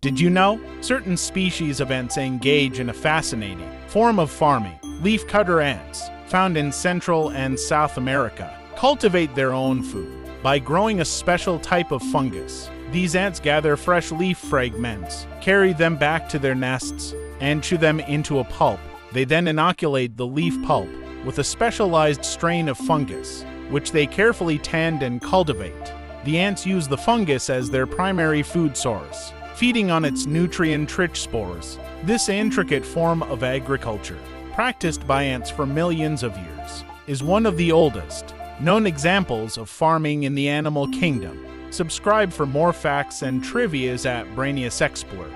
Did you know? Certain species of ants engage in a fascinating form of farming. Leafcutter ants, found in Central and South America, cultivate their own food by growing a special type of fungus. These ants gather fresh leaf fragments, carry them back to their nests, and chew them into a pulp. They then inoculate the leaf pulp with a specialized strain of fungus, which they carefully tend and cultivate. The ants use the fungus as their primary food source, feeding on its nutrient-rich spores. This intricate form of agriculture, practiced by ants for millions of years, is one of the oldest known examples of farming in the animal kingdom. Subscribe for more facts and trivias at Brainius Explorer.